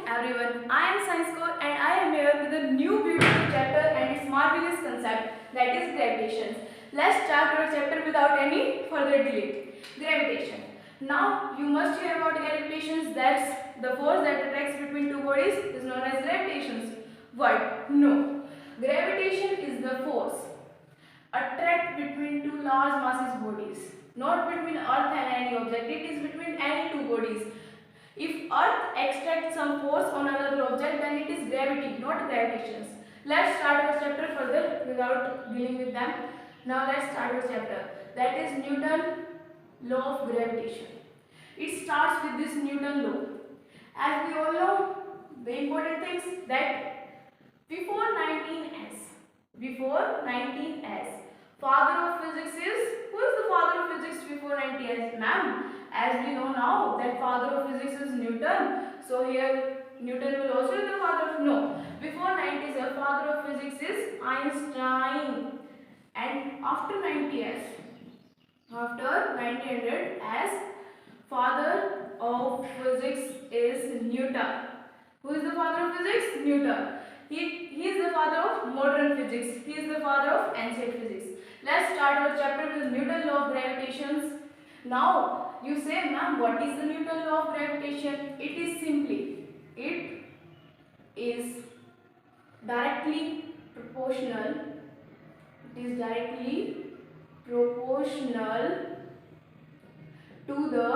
everyone. I am Science Core and I am here with a new beautiful chapter and its marvelous concept, that is gravitation. Let's start our chapter without any further delay. Gravitation. Now you must hear about gravitation. That's the force that attracts between two bodies is known as gravitation. What? No. Gravitation is the force attract between two large masses bodies, not between Earth and any object. It is between any two bodies. If Earth extracts some force on another object, then it is gravity, not gravitation. Let's start our chapter further without dealing with them. Now let's start our chapter. That is Newton's law of gravitation. It starts with this Newton law. As we all know, the important things that before 19s, father of physics is, who is the father of physics before 19s, ma'am? As we know now that father of physics is Newton, so here Newton will also be the father of, no, before 90s the father of physics is Einstein, and after 90s, after 1900, as father of physics is Newton. Who is the father of physics? Newton. He is the father of modern physics. He is the father of ancient physics. Let's start our chapter with Newton's law of gravitation. Now you say, ma'am, what is the Newton's law of gravitation? It is simply, it is directly proportional. It is directly proportional to the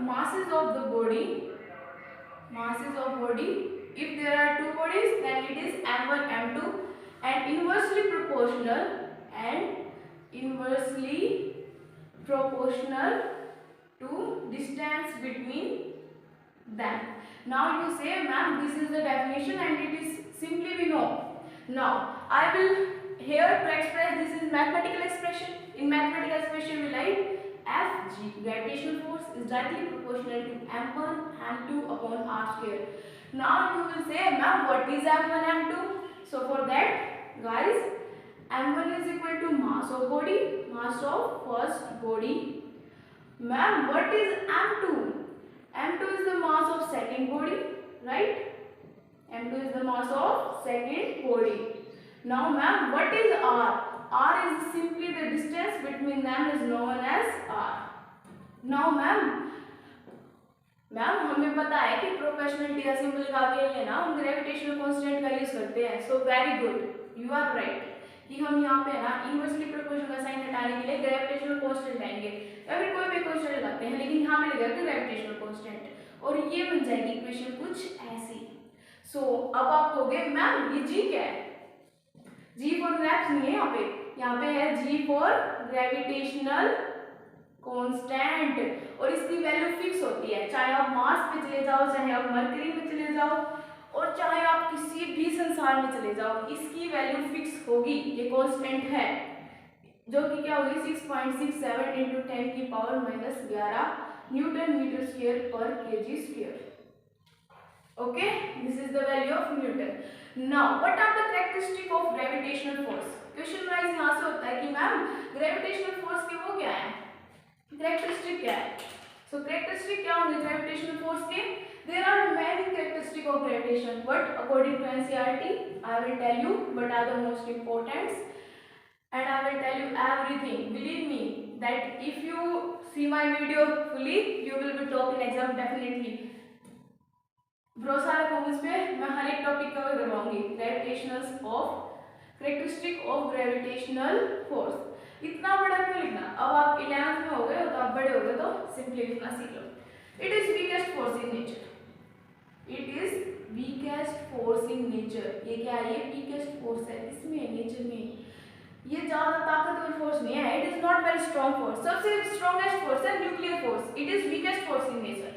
masses of the body. Masses of body. If there are two bodies, then it is m1, m2, and inversely proportional to distance between them. Now you say, ma'am, this is the definition and it is simply we know. Now I will here to express this is mathematical expression. In mathematical expression we write Fg, gravitational force, is directly proportional to m1 m2 upon r square. Now you will say, ma'am, what is m1 m2? So for that, guys, m1 is equal to mass of body, mass of first body. Ma'am, what is m2? m2 is the mass of second body, right? m2 is the mass of second body. Now, ma'am, what is r? r is simply the distance between them is known as r. Now, ma'am, हमें पता है कि proportionality का symbol का के लिए ना हम ग्रेविटेशनल कांस्टेंट का यूज करते हैं. So very good, you are right कि हम यहाँ पे ना इनवर्सली प्रोपोर्शनल का साइन हटाने के लिए ग्रेविटेशनल कांस्टेंट लाएंगे या फिर कोई भी कांस्टेंट लगाते हैं, लेकिन यहाँ पे लगाते हैं ग्रेविटेशनल कांस्टेंट और ये बन जाएगी इक्वेशन कुछ ऐसी. सो अब आप कहोगे, मैम ये जी क्या है? जी फॉर ग्रेव्स नहीं है, यहाँ पे है जी फॉर ग्रेविटेशनल कांस्टेंट और इसकी वैल्यू फिक्स होती है. चाहे आप मार्स पे चले जाओ, चाहे आप मरकरी में चले जाओ और चाहे आप किसी भी संसार में चले जाओ, इसकी वैल्यू फिक्स होगी. ये कांस्टेंट है जो कि क्या होगी 6.67 इंटू 10 की पावर -11 न्यूटन मीटर स्क्वायर पर KG square. Okay, this is the value of newton. Now what are the characteristic of gravitational force? Question wise यहाँ से होता है कि मैम ग्रेविटेशनल फोर्स के वो क्या है, कैरेक्टरिस्टिक क्या है? सो कैरेक्टरिस्टिक क्या होंगे ग्रेविटेशनल फोर्स के? There are many characteristic of gravitation, but according to NCERT I will tell you what are the most important and I will tell you everything. Believe me that if you see my video fully you will be top in exam definitely. भरोसा रखो मुझ पे, मैं हर एक topic cover करवाऊंगी. Gravitational of characteristic of gravitational force. इतना बड़ा क्यों लिखना? अब आप 11th में हो गए हो तो आप बड़े हो गए तो सिंपली लिखना सीख लो. It is weakest force in nature. It is weakest force in nature. ये क्या है? ये वीकेस्ट फोर्स है इसमें, नेचर में. ये ज्यादा ताकतवर फोर्स नहीं है. It is not very strong force. सबसे स्ट्रॉन्गेस्ट फोर्स है nuclear force. It is weakest force in nature.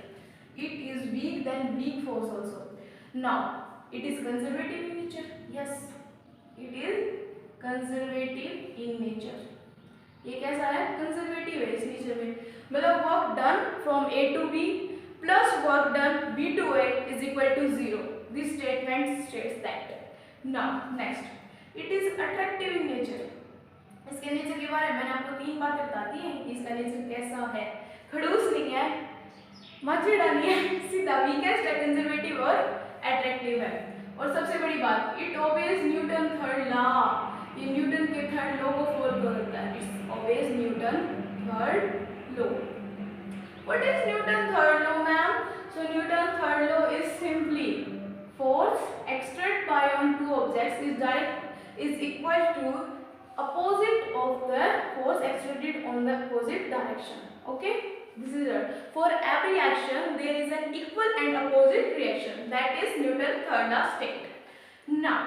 It is weak than weak force also. Now, it is conservative in nature. Yes, it is conservative in nature. ये कैसा है? Conservative है इस nature में. मतलब work done from A to B plus work done B to A is equal to 0. This statement states that. Now, next, it is attractive in nature. इसके nature के बारे में मैंने आपको 3 बातें बता दी हैं कि इसका नेचर कैसा है. खड़ूस नहीं है, मत चिढ़ानी है, सीधा वीकेस्ट है, कंजर्वेटिव और अट्रैक्टिव है। और सबसे बड़ी बात, it obeys Newton third law, ये न्यूटन के थर्ड लॉ को फॉलो करता है, it's obeys Newton third law. What is Newton third law ma'am? So Newton third law is simply force exerted by on two objects is equal to opposite of the force exerted on the opposite direction. Okay, this is it. For every action there is an equal and opposite reaction. That is Newton's third law state. Now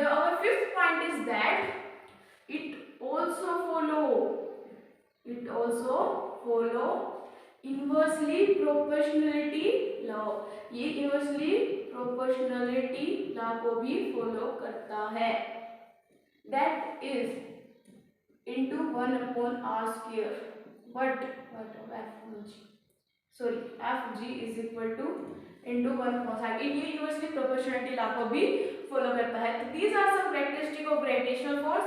our fifth point is that it also follow inversely proportionality law, ये inversely proportionality law को भी follow करता है। That is into 1/r², but F G is equal to into 1/r²। ये inversely proportionality law को भी follow करता है। तो these are some characteristic of gravitational force.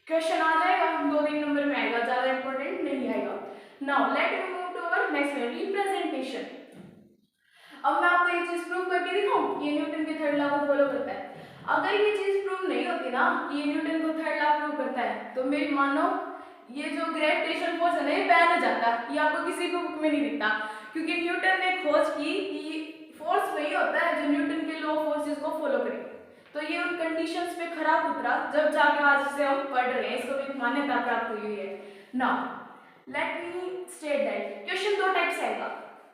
Question आ जाएगा, 2-3 नंबर में आएगा, ज्यादा इंपॉर्टेंट नहीं आएगा। Now let me move to our next representation. अब मैं आपको एक चीज प्रूव करके दिखाऊं, ये न्यूटन के थर्ड लॉ को फॉलो करता है। अगर ये चीज प्रूव नहीं होती ना, ये न्यूटन को थर्ड लॉ प्रूव करता है, तो मेरी मानो ये जो ग्रेविटेशन फोर्स है ना, ये बैन हो जाता। ये आपको किसी को बुक में नहीं दिखता, क्योंकि न्यूटन ने खोज की कि फोर्स वही होता है जो न्यूटन के लॉ ऑफ फोर्सेस को फॉलो करे। तो ये उन कंडीशंस पे खरा उतरा जब जाके आज से हम पढ़ रहे हैं, इसको भी मान्यता प्राप्त हुई है। Now let me state that question 2 type से आएगा।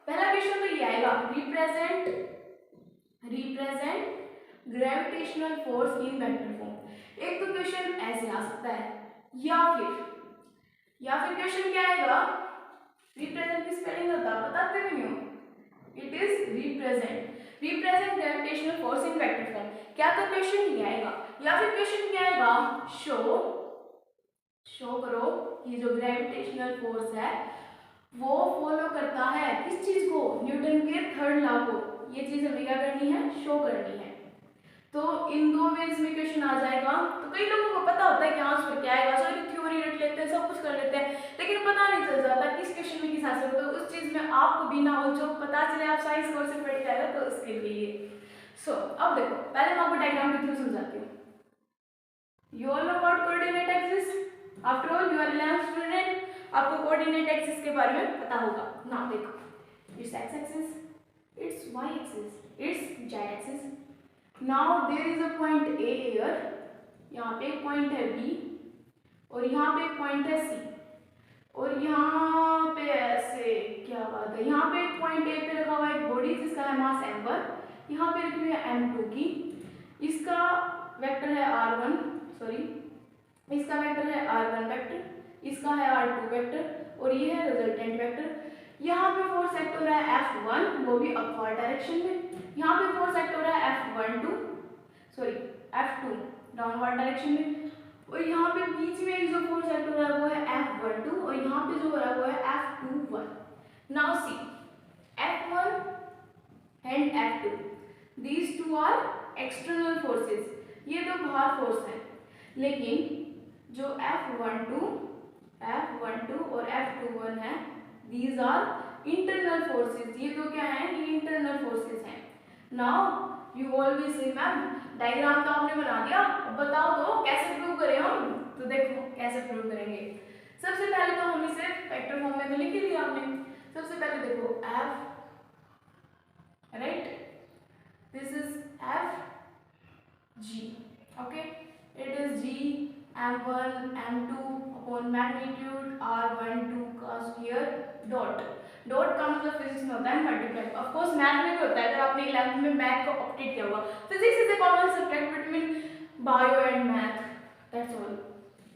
पहला क्वेश्चन तो ये आएगा, represent gravitational force in vector form. एक तो क्वेश्चन ऐसे आ सकता है, या फिर क्वेश्चन क्या आएगा, रिप्रेजेंट की स्पेलिंग बताते भी नहीं हो, it is represent gravitational force in vector form. क्या तो क्वेश्चन ये आएगा, या फिर क्वेश्चन क्या आएगा, शो करो ये जो ग्रेविटेशनल फोर्स है वो फॉलो करता है किस चीज को, न्यूटन के थर्ड लॉ को। ये चीज हमें क्या करनी है, शो करनी है। तो इन 2 वेज में क्वेश्चन आ जाएगा। तो कई लोगों को पता होता है कि आंसर क्या आएगा, सारी थ्योरी रट लेते हैं, सब कुछ कर लेते हैं, लेकिन पता नहीं चल जाता किस क्वेश्चन में किस आंसर। तो उस चीज में आपको बिना उलझो पता चले, आप साइंस कोर्स से पढ़ के आएगा, तो उसके लिए अब देखो, पहले मैं आपको डायग्राम के थ्रू समझाती हूँ। You all know about coordinate axis, after all you are 11th student, आपको कोऑर्डिनेट एक्सिस के बारे में पता होगा। नाउ देखो, it's X axis, it's Y axis, it's Z axis. Now there is a point A here, यहाँ पे एक पॉइंट है बी, और यहाँ पे एक पॉइंट है सी, और यहाँ पे ऐसे क्या बात है, यहाँ पे एक पॉइंट ए पे रखा हुआ है एक बॉडी जिसका है मास m1, यहाँ पे रखी हुई है m2 की, इसका वेक्टर है r1, इसका वेक्टर है r1 वेक्टर, इसका है r2 वेक्टर, और ये है रिजल्टेंट वेक्टर। यहाँ पे फोर्स एक्ट हो रहा है F1, वो भी अपवर्ड डायरेक्शन में। यहाँ पे फोर्स एक्ट हो रहा है F2 डाउनवर्ड डायरेक्शन में। और यहाँ पे बीच में जो फोर्स एक्ट हो रहा है वो है F12, और यहाँ पे जो हो रहा है वो है F21। Now see F1 and F2, these two are external forces, ये दो बाहर फोर्स है। लेकिन जो F12 और F21 है, these are internal forces, ये तो क्या है, ये internal forces हैं। Now you always say ma'am diagram तो आपने बना दिया, अब बताओ तो कैसे प्रूव करें हम। तो देखो कैसे प्रूव करेंगे। सबसे पहले तो हम इसे वेक्टर फॉर्म में तो लिख लिया आपने। सबसे पहले देखो F, right, this is F G, okay, it is G m1 m2 upon magnitude r12 का स्क्वायर डॉट का मतलब फिजिक्स में होता है मल्टीप्लाई, ऑफ कोर्स मैथ में भी होता है, अगर आपने 11th में मैथ को ऑप्टेड किया हुआ। Physics is a common subject between bio and math, that's all.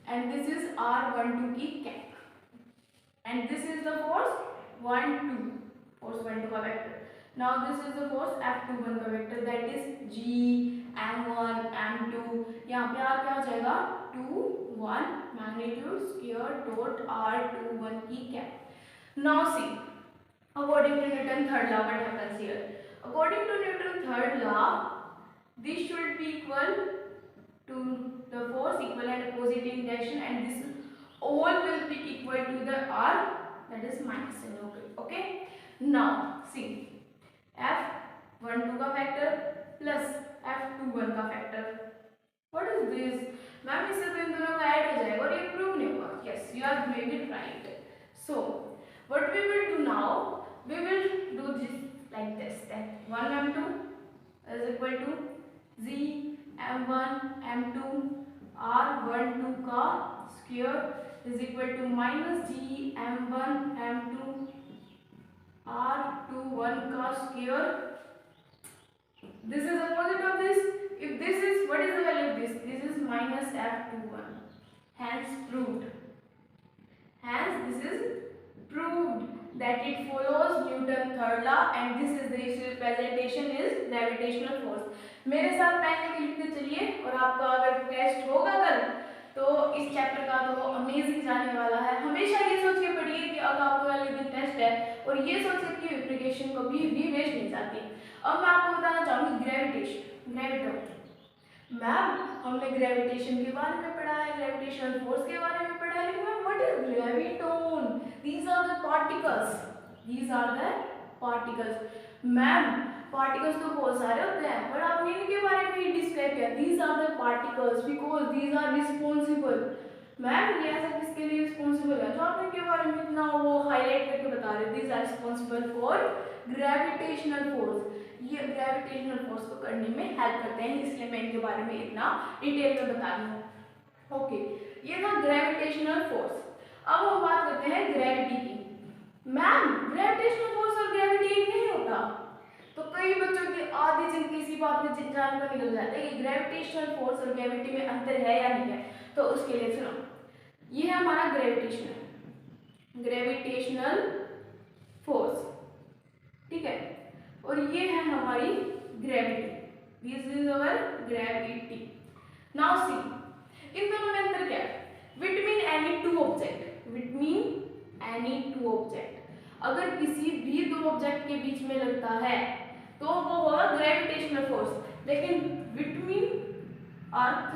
And this is r12 की cap, and this is the force 12 का vector. Now this is the force F21 का vector, that is G m1 m2, यहाँ पे r क्या हो जाएगा 2 1 magnitude square dot r21 की cap. Now see, according to Newton third law, what happens here? According to Newton third law, this should be equal to the force equal and opposite in direction, and this all will be equal to the r, that is minus n, okay. Now see F12 का factor plus F21 का factor, what is this? Ma'am इससे तो इन दोनों का add हो जाएगा और ये प्रूव नहीं हुआ। Yes, you are doing it right. So what we will do now, we will do this like this, that 1m2 is equal to g m1 m2 r12 का square is equal to minus g m1 m2 r21 का square. This is opposite of this. If this is, what is the value of this? This is minus F21. Hence proved. Hence this is proved that it follows Newton third law and this is the representation is gravitational force. मेरे साथ pen लेके लिखते चलिए और आपका अगर test होगा कल तो इस चैप्टर का तो अमेजिंग जाने वाला है। हमेशा ये सोच के पढ़िए कि अब आपको वाले दिन टेस्ट है और ये सोच के प्रिपरेशन कभी भी वेस्ट नहीं जाती। अब मैं आपको बताना चाहूँगी ग्रेविटोन। मैम हमने ग्रेविटेशन के बारे में पढ़ा है, ग्रेविटेशनल फोर्स के बारे में पढ़ा है, लेकिन ma'am what is graviton? These are the particles, these are the particles. Ma'am particles तो बहुत सारे होते हैं पर आपने इनके बारे में ही डिस्क्राइब किया, these are the particles because these are responsible. Ma'am ये ऐसा किसके लिए रिस्पॉन्सिबल है जो आप इनके बारे में इतना वो हाईलाइट करके बता रहे, these are responsible for gravitational force. ये ग्रेविटेशनल फोर्स को करने में हेल्प करते हैं, इसलिए मैं इनके बारे में इतना डिटेल में बता रही हूँ। ओके, ये था ग्रेविटेशनल फोर्स। अब हम बात करते हैं ग्रेविटी की। मैम ग्रेविटेशनल फोर्स और ग्रेविटी एक नहीं होता, तो कई बच्चों की आधी जिंदगी इसी बात में जानकर निकल जाता है कि ग्रेविटेशनल फोर्स और ग्रेविटी में अंतर है या नहीं है। तो उसके लिए सुनो, ये है हमारा ग्रेविटेशनल फोर्स, ठीक है, और ये है हमारी gravity, this is our gravity. Now see, इन दोनों में अंतर क्या है? Between any two object, between any two object, अगर किसी भी दो ऑब्जेक्ट के बीच में लगता है तो वो होगा ग्रेविटेशनल फोर्स, लेकिन बिटवीन अर्थ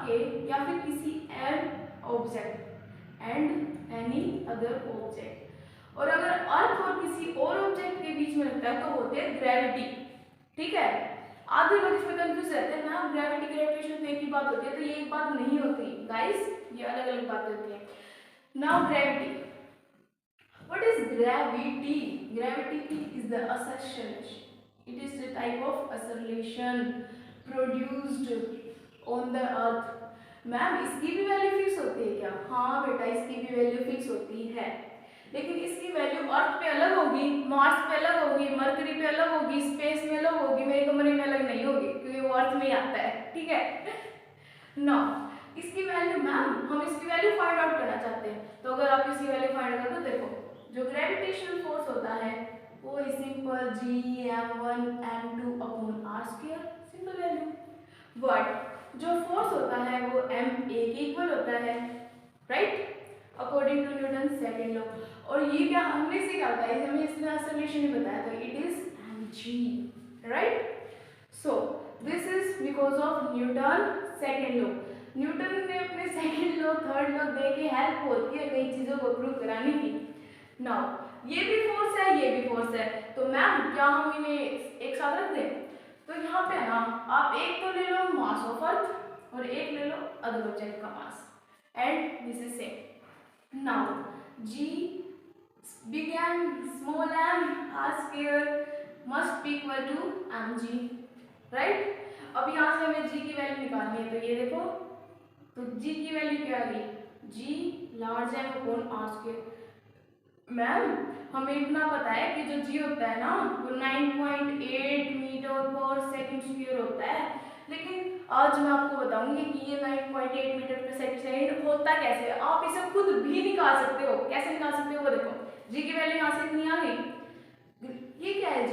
के या फिर किसी object and any other object, और अगर अर्थ और किसी और ऑब्जेक्ट के बीच में लगता है तो होते हैं ग्रेविटी, ठीक है। आधे लोग इसमें कंफ्यूज रहते हैं ना, ग्रेविटी ग्रेविटेशन तो एक ही बात होती है, तो ये एक बात नहीं होती गाइस, ये अलग अलग बातें होती है। Now gravity, what is gravity? Gravity is the acceleration, it is the type of acceleration produced on the earth। Ma'am इसकी भी वैल्यू फिक्स होती है क्या? हाँ बेटा, इसकी भी वैल्यू फिक्स होती है, लेकिन इसकी वैल्यू अर्थ पे अलग होगी, मार्स पे अलग होगी, मरकरी पे अलग होगी, स्पेस में अलग होगी, मेरे कमरे में अलग नहीं होगी क्योंकि वो अर्थ में ही आता है, ठीक है ना। इसकी वैल्यू मैम, हम इसकी वैल्यू फाइंड आउट करना चाहते हैं, तो अगर आप इसकी वैल्यू फाइंड आउट करो, देखो जो ग्रेविटेशनल फोर्स होता है वो is simple Gm1 m2 upon r square, simple value. But जो फोर्स होता है वो ma के इक्वल होता है, right, according to Newton second law. और ये क्या हमने सीखा था, हमें इसने एक्सेलरेशन ही बताया था, it is mg, right. So this is because of Newton second law. Newton ने अपने सेकंड लॉ थर्ड लॉ दे के हेल्प होती है कई चीजों को प्रूव कराने की। नाउ ये भी फोर्स है, ये भी फोर्स है, तो मैम क्या हम इन्हें एक साथ रख दें? तो यहाँ पे ना आप एक तो ले लो मास ऑफ अर्थ और एक ले लो अदर ऑब्जेक्ट का mass, and this is same. Now g big M small m r square must be equal to mg, right. अब यहाँ से हमें g की वैल्यू निकालनी है, तो ये देखो, तो g की वैल्यू क्या आ गई? g large m upon r square. Ma'am हमें इतना पता है कि जो g होता है ना वो 9.8 मीटर पर सेकंड स्क्वायर होता है, लेकिन आज मैं आपको बताऊंगी कि ये 9.8 मीटर पर सेकंड होता कैसे है। आप इसे खुद भी निकाल सकते हो, कैसे निकाल सकते हो वो देखो, g की वैल्यू यहाँ से कितनी आ गई, ये क्या है g?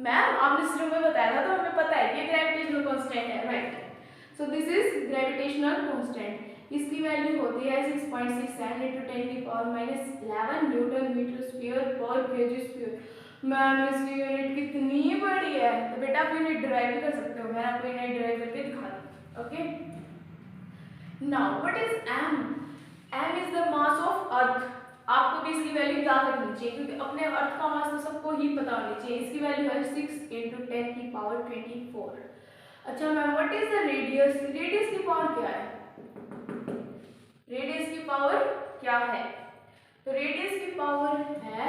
मैम आपने शुरू में बताया था तो हमें पता है कि ग्रेविटेशनल कांस्टेंट है, right. So this is gravitational constant, इसकी वैल्यू होती है 6.6 × 10⁻11 न्यूटन मीटर स्क्वायर पर केजी स्क्वायर। मैम इसकी यूनिट कितनी बड़ी है, तो बेटा आप यूनिट डिराइव भी कर सकते हो, मैं आपको यूनिट डिराइव करके दिखा दूँ, okay. Now what is m? m is the mass of earth, आपको भी इसकी वैल्यू याद रखनी चाहिए क्योंकि अपने अर्थ का मास तो सबको ही पता होनी चाहिए। इसकी वैल्यू है 6 × 10⁻24। अच्छा ma'am what is the radius? Radius की पावर क्या है? रेडियस की पावर क्या है? तो रेडियस की पावर है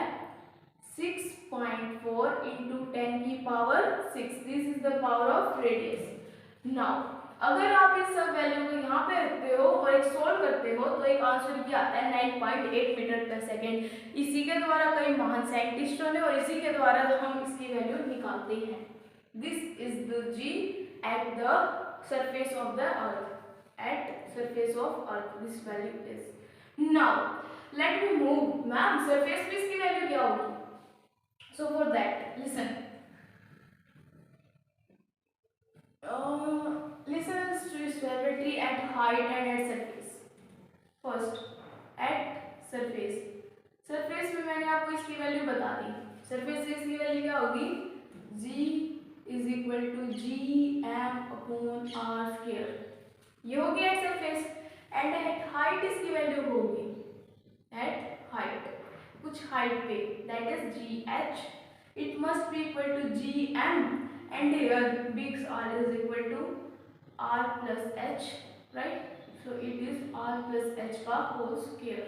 6.4 × 10⁻6। This is the power of radius. Now अगर आप इस सब वैल्यू को यहाँ पे रखते हो और एक सोल्व करते हो तो एक आंसर क्या आता है 9.8 मीटर पर सेकेंड। इसी के द्वारा कई महान साइंटिस्टों ने और इसी के द्वारा हम इसकी वैल्यू निकालते हैं। This is the G at the surface of the earth, at surface of earth this value is. Now let me move. Ma'am surface पे इसकी वैल्यू क्या होगी? So for that listen, listen to its gravity at height and at surface. First, at surface. Surface में मैंने आपको इसकी value बता दी। Surface से इसकी वैल्यू क्या होगी? G = Gm/r²। ये होगी at surface. And at height इसकी वैल्यू होगी, एट हाइट कुछ हाइट पे, that is Gh। It must be equal to Gm and here big R is equal to R plus H, right? So it is R plus H का whole square.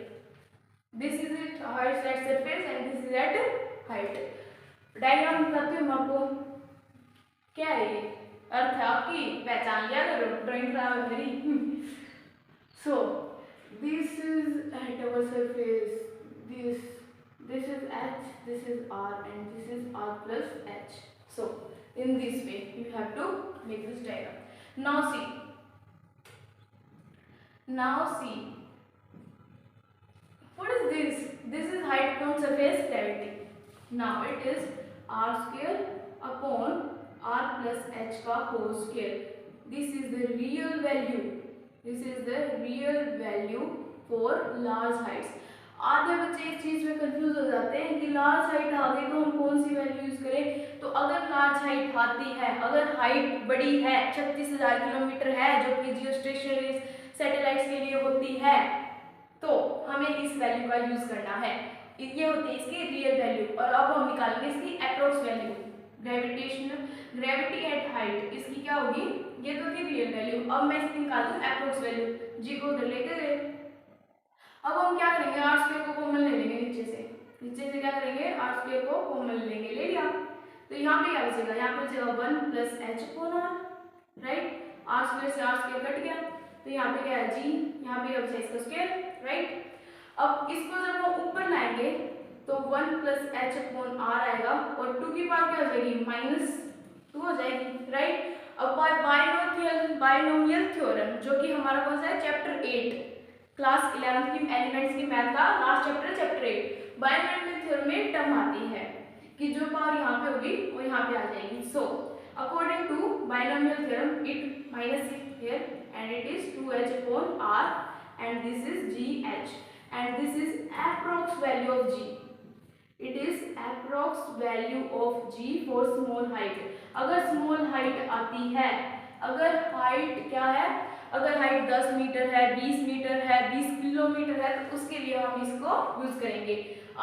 This is it height at surface and this is at height. Diagram बताती हूँ मैं आपको। क्या है ये? अर्थ है आपकी, पहचान लिया करो, ड्राइंग खराब है मेरी। So this is at our surface. This is H, this is R and this is R plus H. So in this way you have to make this diagram. Now see what is this? This is height upon surface gravity. Now it is r² upon r plus h का whole square. This is the real value. This is the real value for large heights. आधे बच्चे इस चीज में confuse हो जाते हैं कि लार्ज हाइट आ गई तो हम कौन सी वैल्यू यूज करें। तो अगर लार्ज हाइट आती है, अगर हाइट बड़ी है, 36,000 किलोमीटर है जो कि जियोस्टेशनरी सैटेलाइट्स के लिए होती है, तो हमें इस वैल्यू का यूज करना है। ये होती है इसकी रियल वैल्यू। और अब हम निकालेंगे इसकी approx value. Gravity eight height इसकी क्या होगी? ये तो थी रियल वैल्यू। अब मैं इसकी निकालती हूँ अप्रोक्स वैल्यू। जी को उधर लेके गए। अब हम क्या करेंगे? r² को कॉमन ले लेंगे नीचे से क्या करेंगे? r² को कॉमन लेंगे, ले लिया तो यहाँ पे क्या बचेगा? यहाँ पे बचेगा 1 plus h/r, राइट? r² से r² कट गया तो यहाँ पे क्या है? g, यहाँ पे बचा इसका स्क्वायर, राइट? अब इसको जब हम ऊपर लाएंगे तो 1 plus h/r आएगा और 2 की पावर क्या हो जाएगी? -2 हो जाएगी, राइट? अब बायनोमियल थ्योरम जो कि हमारा कौन सा है? चैप्टर 8 क्लास 11 की एलिमेंट्स की मैथ का लास्ट चैप्टर 8। बायनोमियल थ्योरम में टर्म आती है कि जो पावर यहाँ पे होगी वो यहाँ पे आ जाएगी। So according to binomial theorem it minus here and it is 2h/r and this is gh and this is approx value of g. It is approx value of g for small height. अगर small height आती है, अगर height क्या है? अगर height 10 metre है, 20 metre है, 20 kilometre है तो उसके लिए हम इसको यूज करेंगे।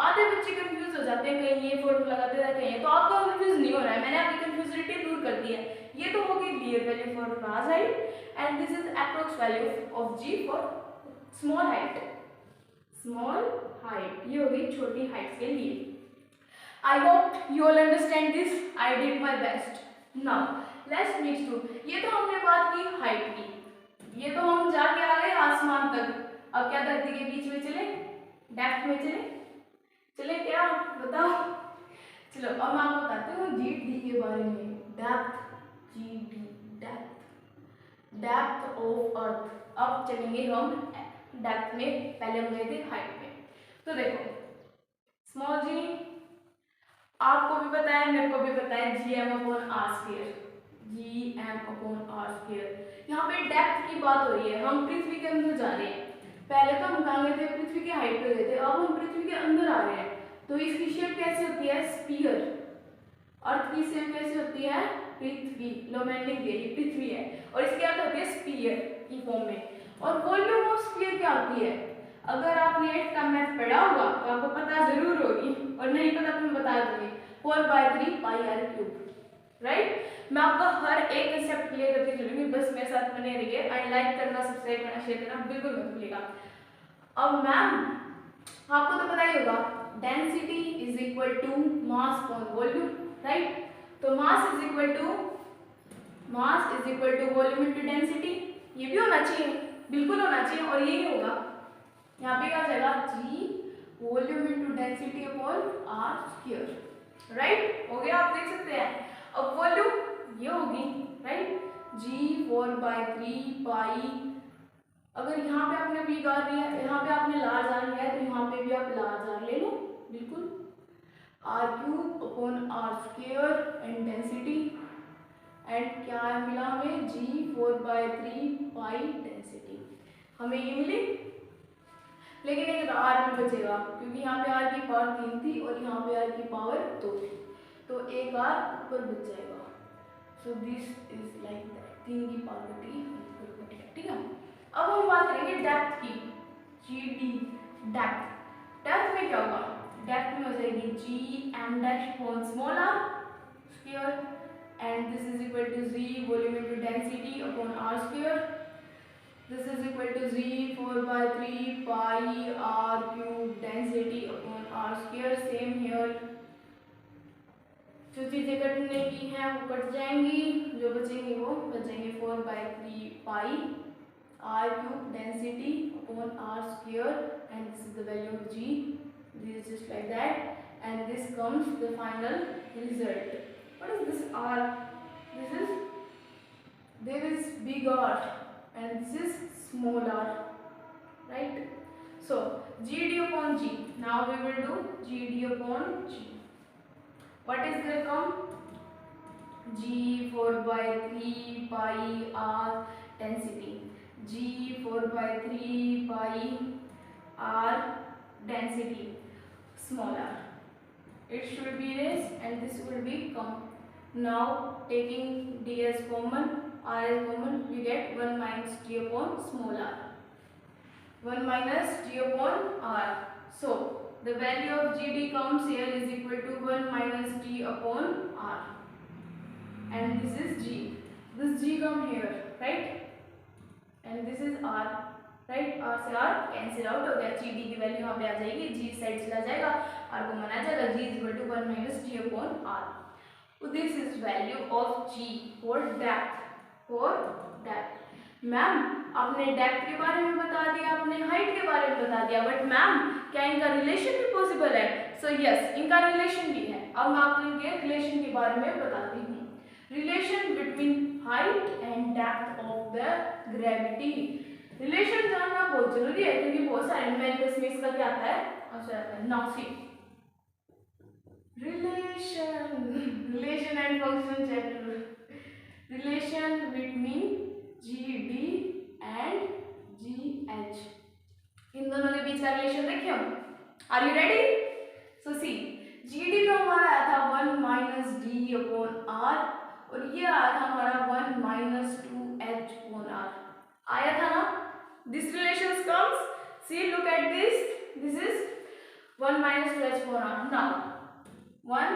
आधे बच्चे कंफ्यूज हो जाते हैं, कहीं ये फॉर्मूला लगाते रहते हैं, तो आपको कंफ्यूज नहीं हो रहा है, मैंने आपकी कंफ्यूजिटी दूर कर दी है। ये तो होगी real value for large height and this is approx value of G for small height. ये होगी छोटी हाइट्स के लिए। I hope you all understand this. I did my best. Now let's next to, ये तो हमने बात की हाइट की, ये तो हम जाके आ गए आसमान तक। अब क्या धरती के बीच में चले? डेप्थ में चले क्या? बताओ। चलो अब मैं आपको बताती हूँ GD के बारे में। Depth of earth. अब चलेंगे हम डेप्थ में, पहले हम गए थे हाइट में। तो देखो स्मॉल जी आपको भी पता है, मेरे को भी पता है, Gm/r²। यहाँ पे डेप्थ की बात हो रही है, हम पृथ्वी के अंदर जा रहे हैं। पहले तो हम कहाँ गए थे? पृथ्वी के हाइट पे गए थे, अब हम पृथ्वी के अंदर आ रहे हैं। तो इसकी शेप कैसे होती है? स्फीयर। अर्थ की शेप कैसे होती है? पृथ्वी। लो मैंने लिख दिया, ये पृथ्वी है और इसकी अर्थ होती है स्फीयर की फॉर्म में। और वॉल्यूम ऑफ स्फीयर क्या होती है? अगर आपने 8th का मैथ पढ़ा होगा तो आपको पता जरूर होगी, और नहीं पता तो मैं बता दूंगी, 4/3 पाई आर क्यूब। राइट, मैं आपका हर एक कंसेप्ट क्लियर करके चलूंगी, बस मेरे साथ बने रहिए एंड लाइक करना, सब्सक्राइब करना, शेयर करना बिल्कुल मत भूलिएगा। अब मैम आपको तो पता ही होगा, density is equal to mass upon volume. Right, तो mass is equal to volume into density, ये भी होना चाहिए, बिल्कुल होना चाहिए, और यही होगा। यहाँ पे क्या हो जाएगा, g volume into density upon are square. Right, हो गया, आप देख सकते हैं। अब वॉल्यूम ये होगी, राइट, जी 4/3 पाई, अगर यहाँ पे आपने वी आर लिया, यहाँ पे आपने लार्ज आर लिया है, तो यहाँ पे भी आप लार्ज आर ले लो, बिल्कुल, R cube upon are square and density, and क्या मिला हमें, जी 4/3 पाई डेंसिटी, हमें ये मिली। लेकिन एक आर में बचेगा, क्योंकि यहाँ पे आर की पावर 3 थी और यहाँ पे आर की पावर 2 थी, तो एक आर ऊपर बच जाएगा। So this is like that, 3 की पावर 3 ऊपर बचेगा, ठीक है। अब हम बात करेंगे डेप्थ की, जी डी डेप्थ। डेप्थ में क्या होगा, डेप्थ में हो जाएगी G M dash upon small R square, and this is equal to G volume into density upon are square, this is equal to z 4/3 pi r cube density upon r square। Same here, जो चीजें कटने की हैं वो cut जाएंगी, जो बचेंगी वो बचेंगे 4/3 pi r cube density upon r square, and this is the value of g, this is just like that, and this comes the final result. What is this r, this is, there is big r and this is small r, right? So gd upon g, now we will do gd upon g. What is there come, g 4/3 pi r density, g 4/3 pi r density small r, it should be raised and this will be come. Now taking d as common, r is common, we get 1 minus d upon small r, 1 minus d upon r. So the value of gd comes here is equal to 1 minus d upon r, and this is g, this g come here, right, and this is r, right, r से r cancel out हो गया, gd की value यहाँ पे आ जाएगी, g side चला जाएगा, r को मना जाएगा, g is equal to 1 minus d upon r. So this is value of g for depth, for depth. Ma'am आपने डेप्थ के बारे में बता दिया, आपने हाइट के बारे में बता दिया, बट मैम क्या इनका रिलेशन भी पॉसिबल है? सो यस, इनका रिलेशन भी है। अब मैं आपको इनके रिलेशन के बारे में बताती हूँ। Relation between height and depth of the gravity, relation जानना बहुत जरूरी है, क्योंकि बहुत सारे न्यूमेरिकल्स में इसका क्या आता है, आंसर आता है। Now see relation and function chapter, relation between GD and GH, इन दोनों के बीच का रिलेशन देखिए हम। Are you ready? So see, GD तो हमारा आया था 1 माइनस डी अपॉन आर, और ये आया था हमारा 1 माइनस 2h अपॉन आर, आया था ना। This relation comes, see look at this is 1 minus 2h upon R. Now 1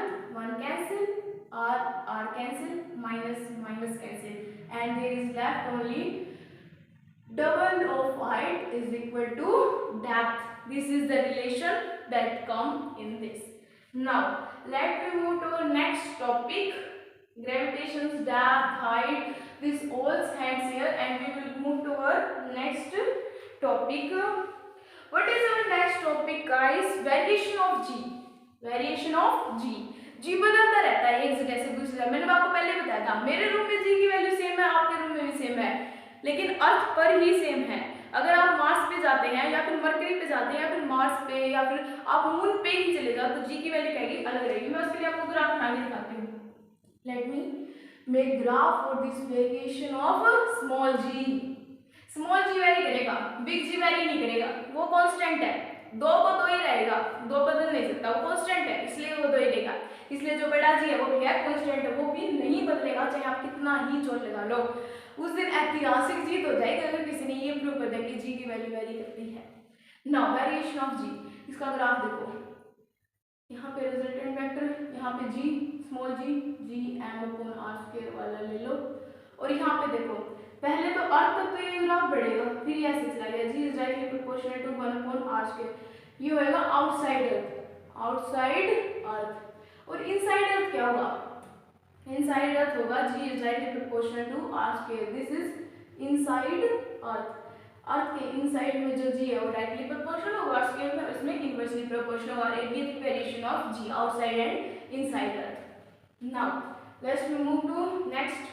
cancel, r cancel, minus cancel, and there is left only double of height is equal to depth. This is the relation that come in this. Now let me move to our next topic, gravitation's depth, height, this all hands here, and we will move to our next topic. What is our next topic guys? Variation of g, variation of g. G बदलता रहता है एक जगह से दूसरी जगह, मैंने आपको पहले बताया था, मेरे रूम में जी की वैल्यू सेम है, आपके रूम में भी सेम है, लेकिन अर्थ पर ही सेम है। अगर आप मार्स पे जाते हैं या फिर मरकरी पे जाते हैं या फिर मार्स पे या फिर आप मून पे ही चले जाओ, तो जी की वैल्यू क्या अलग रहेगी। मैं उसके लिए आपको ग्राफ बना के दिखाती हूँ। Let me make graph for this variation of small G. Small G vary करेगा, बिग जी वेरी नहीं करेगा, वो कांस्टेंट है, 2 को 2 ही रहेगा, 2 बदल नहीं सकता, वो कांस्टेंट है, इसलिए वो 2 ही रहेगा। इसलिए जो बड़ा जी है वो भी है कांस्टेंट है, वो भी नहीं बदलेगा, चाहे आप कितना ही जोर लगा लो। उस दिन ऐतिहासिक जीत हो जाएगी अगर किसी ने ये प्रूव कर दिया कि जी की वैल्यू वेरी करती है। नाउ वेरिएशन ऑफ जी, इसका ग्राफ देखो, यहाँ पे रिजल्टेंट वेक्टर, यहाँ पे g small g m upon are square वाला ले लो, और यहाँ पे देखो पहले तो अर्थ तक तो ये ग्राफ बढ़ेगा, फिर ऐसे चला गया, g is directly proportional to 1 upon are square, ये होएगा आउटसाइड अर्थ, आउटसाइड अर्थ। और इनसाइड अर्थ क्या होगा, इनसाइड अर्थ होगा g is directly proportional to r square, this is inside earth. Earth के इनसाइड में जो जी है वो डायरेक्टली प्रोपोर्शनल होगा, आर स्क्वायर में इसमें इनवर्सली प्रोपोर्शनल होगा, एक variation of g outside and inside earth. Now let's move to next,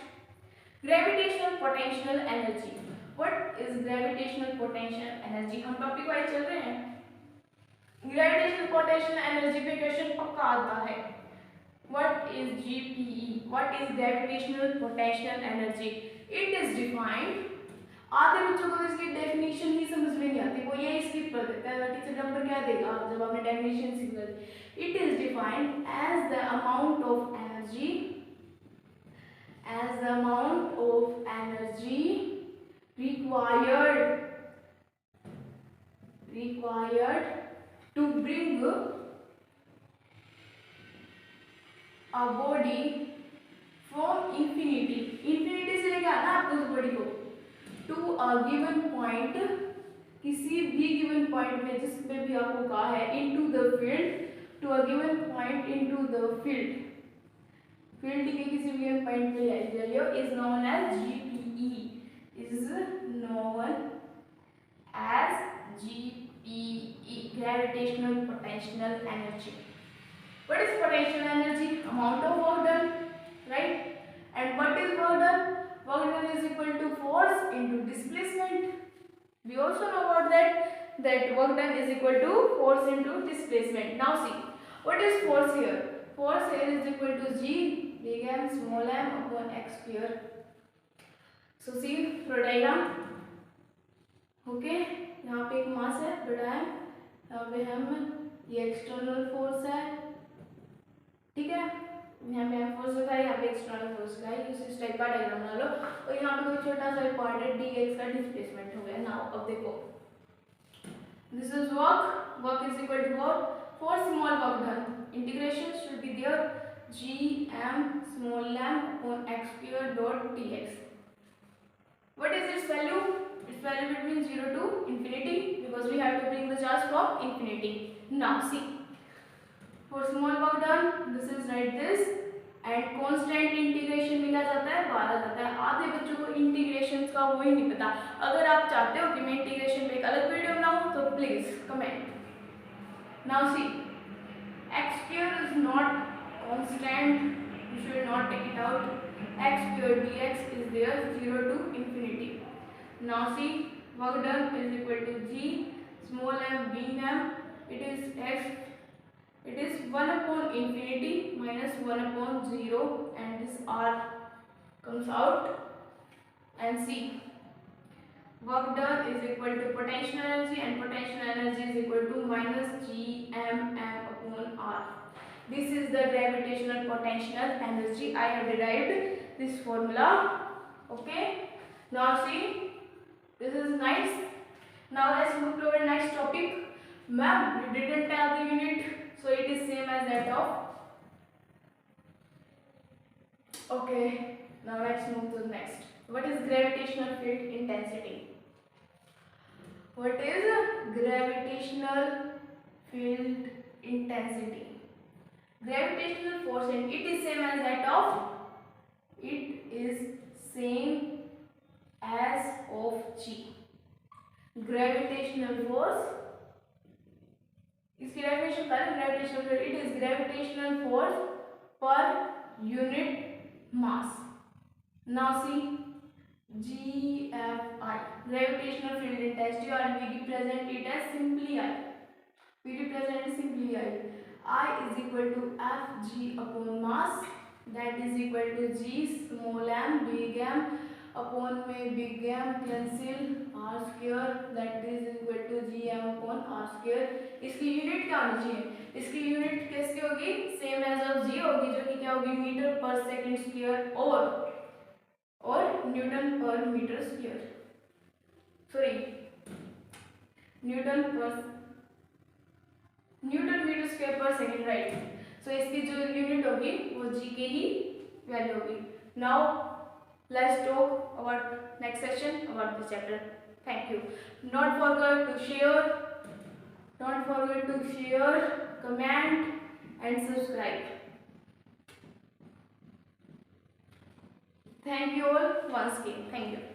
gravitational potential energy. What is gravitational potential energy, हम टॉपिक वाइज चल रहे हैं। ग्रेविटेशनल पोटेंशियल एनर्जी पे क्वेश्चन पक्का आता है। What is GPE, what is gravitational potential energy, it is defined, आधे बच्चों को इसकी डेफिनेशन ही समझ में नहीं आती, वो ये स्किप कर देता है, टीचर नंबर क्या देगा जब आपने डेफिनेशन सीख ली। It is defined as the amount of energy, as the amount of energy required to bring a body from infinity से लेके आना आपको उस बॉडी को to a given point, किसी भी गिवन पॉइंट में जिसमें भी आपको कहा है into the field, to a given point into the field, field के किसी भी पॉइंट पे ले जाइए, is known as GPE, is known as GPE, gravitational potential energy. What is potential energy, amount of work done, right, and what is work done, work done is equal to force into displacement, we also know about that work done is equal to force into displacement. Now see, what is force here, force here is equal to g big M small m upon x square. So see through diagram, okay, यहाँ पे एक मास है बड़ा है, यहाँ पे हम ये एक्सटर्नल फोर्स है, ठीक है, यहाँ पे हम फोर्स लगा है, यहाँ पे एक्सटर्नल फोर्स लगा है, इस टाइप का डायग्राम बना लो, और यहाँ पे कोई छोटा सा पार्ट है dx का डिस्प्लेसमेंट हो गया। नाउ अब देखो, this is work is equal to what, for small work done, integration should be there, g m small m upon x square dot dx. What is its value, its value between 0 to infinity, because we have to bring the charge from infinity. Now see, for small work done this is like this, and constant integration मिला जाता है, बाहर आ जाता है, आधे बच्चों को integration का वो ही नहीं पता। अगर आप चाहते हो कि मैं इंटीग्रेशन पे एक अलग वीडियो बनाऊं तो please comment. Now see, x square is not constant, you should not take it out, x square dx is there 0 to infinity. Now see, work done is equal to g small m big M, it is x, it is 1 upon infinity minus 1 upon 0, and this r comes out, and see, work done is equal to potential energy, and potential energy is equal to minus g m upon r. This is the gravitational potential energy. I have derived this formula. Okay, now see, this is nice. Now let's move to our next topic. Ma'am, you didn't tell the unit, so it is same as that of. Okay, now let's move to the next. What is gravitational field intensity? What is gravitational field intensity? Gravitational force, and it is same as that of, it is same as of G. Gravitational force, इसकी definition क्या है, gravitational field, it is gravitational force per unit mass. Now see, GFI, gravitational field intensity, or we represent it as simply I. We represent it simply I. I is equal to Fg upon mass, that is equal to G small m big M upon में big M cancel r square, that is equal to gm upon r square. इसकी unit क्या होनी चाहिए, इसकी unit कैसी होगी, same as of g होगी, जो कि क्या होगी, मीटर पर सेकंड स्क्वायर और न्यूटन पर metre square, sorry newton metre square पर सेकेंड, राइट। सो इसकी जो यूनिट होगी वो जी के ही वैल्यू होगी। Now let's talk about next session about this chapter. Thank you. Not forget to share, comment and subscribe. Thank you all once again. Thank you.